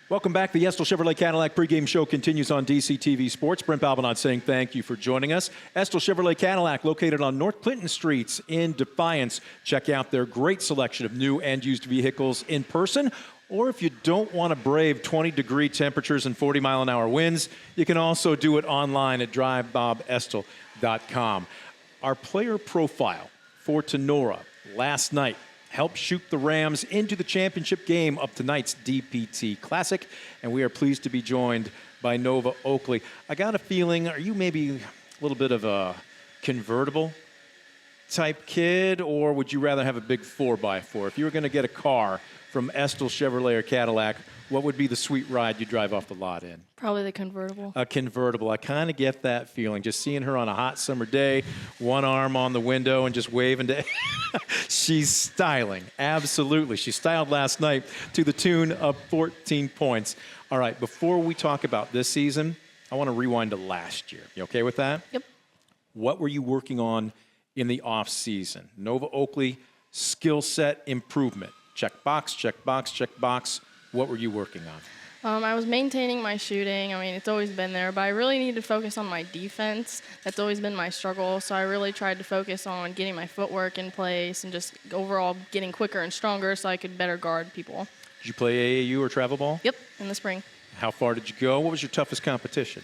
Welcome back. The Estill Chevrolet Cadillac pregame show continues on DCTV Sports. Brent Balbinot saying thank you for joining us. Estill Chevrolet Cadillac, located on North Clinton Streets in Defiance. Check out their great selection of new and used vehicles in person. Or if you don't want to brave 20-degree temperatures and 40-mile-an-hour winds, you can also do it online at drivebobestil.com. Our player profile for Tenora last night helped shoot the Rams into the championship game of tonight's DPT Classic, and we are pleased to be joined by Nova Okuley. I got a feeling, are you maybe a little bit of a convertible type kid, or would you rather have a big 4x4? If you were going to get a car from Estill Chevrolet or Cadillac, what would be the sweet ride you drive off the lot in? Probably the convertible. A convertible. I kind of get that feeling. Just seeing her on a hot summer day, one arm on the window and just waving to... She's styling. Absolutely. She styled last night to the tune of 14 points. All right, before we talk about this season, I want to rewind to last year. You okay with that? Yep. What were you working on in the off season? Nova Okuley, skill set improvement. Check box, check box, check box. What were you working on? I was maintaining my shooting. I mean, it's always been there, but I really need to focus on my defense. That's always been my struggle, so I really tried to focus on getting my footwork in place and just overall getting quicker and stronger so I could better guard people. Did you play AAU or travel ball? Yep, in the spring. How far did you go? What was your toughest competition?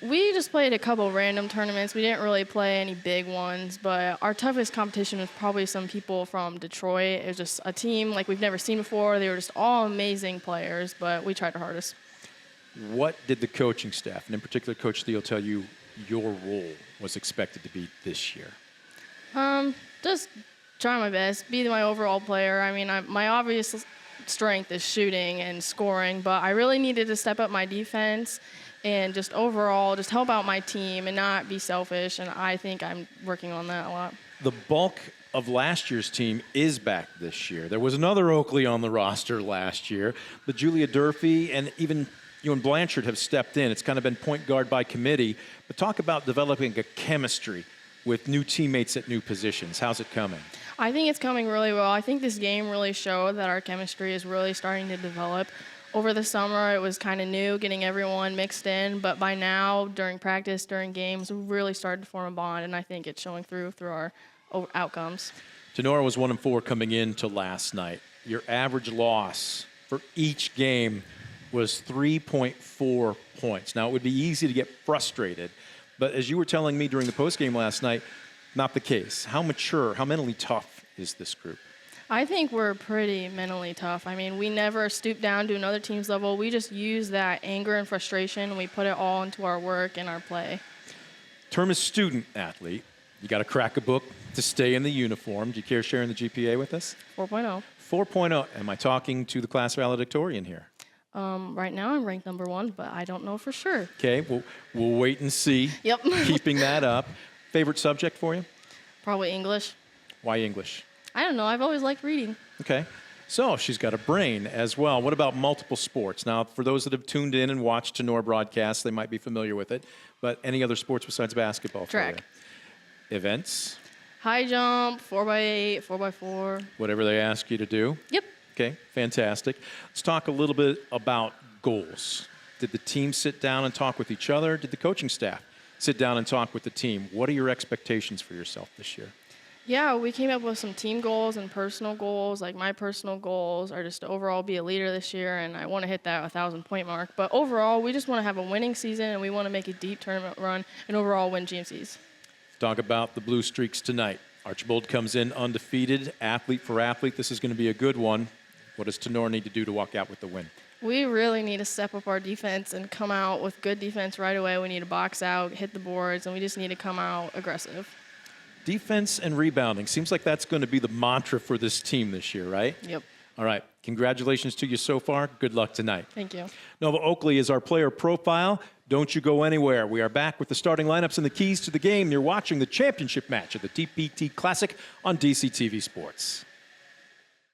We just played a couple random tournaments. We didn't really play any big ones, but our toughest competition was probably some people from Detroit. It was just a team like we've never seen before. They were just all amazing players, but we tried our hardest. What did the coaching staff, and in particular Coach Theo, tell you your role was expected to be this year? Just try my best, be my overall player. I mean, my obvious strength is shooting and scoring, but I really needed to step up my defense and just overall just help out my team and not be selfish, and I think I'm working on that a lot. The bulk of last year's team is back this year. There was another Okuley on the roster last year, but Julia Durfee and even you and Blanchard have stepped in. It's kind of been point guard by committee, but talk about developing a chemistry with new teammates at new positions. How's it coming? I think it's coming really well. I think this game really showed that our chemistry is really starting to develop. Over the summer, it was kind of new, getting everyone mixed in, but by now, during practice, during games, we really started to form a bond, and I think it's showing through our outcomes. Tenora was 1-4 coming into last night. Your average loss for each game was 3.4 points. Now, it would be easy to get frustrated, but as you were telling me during the postgame last night, not the case. How mature, how mentally tough is this group? I think we're pretty mentally tough. I mean, we never stoop down to another team's level. We just use that anger and frustration, and we put it all into our work and our play. Term as student athlete, you got to crack a book to stay in the uniform. Do you care sharing the GPA with us? 4.0. 4.0. Am I talking to the class valedictorian here? Right now I'm ranked #1, but I don't know for sure. Okay, we'll wait and see. Yep. Keeping that up. Favorite subject for you? Probably English. Why English? I don't know. I've always liked reading. Okay. So she's got a brain as well. What about multiple sports? Now, for those that have tuned in and watched Tenora broadcasts, they might be familiar with it. But any other sports besides basketball? Track. Events? High jump, 4x8, 4x4. Whatever they ask you to do? Yep. Okay, fantastic. Let's talk a little bit about goals. Did the team sit down and talk with each other? Did the coaching staff sit down and talk with the team? What are your expectations for yourself this year? Yeah, we came up with some team goals and personal goals. Like my personal goals are just to overall be a leader this year, and I want to hit that 1,000-point mark. But overall, we just want to have a winning season, and we want to make a deep tournament run and overall win GMCs. Talk about the Blue Streaks tonight. Archibald comes in undefeated, athlete for athlete. This is going to be a good one. What does Tenora need to do to walk out with the win? We really need to step up our defense and come out with good defense right away. We need to box out, hit the boards, and we just need to come out aggressive. Defense and rebounding. Seems like that's going to be the mantra for this team this year, right? Yep. All right. Congratulations to you so far. Good luck tonight. Thank you. Nova Okuley is our player profile. Don't you go anywhere. We are back with the starting lineups and the keys to the game. You're watching the championship match of the DPT Classic on DCTV Sports.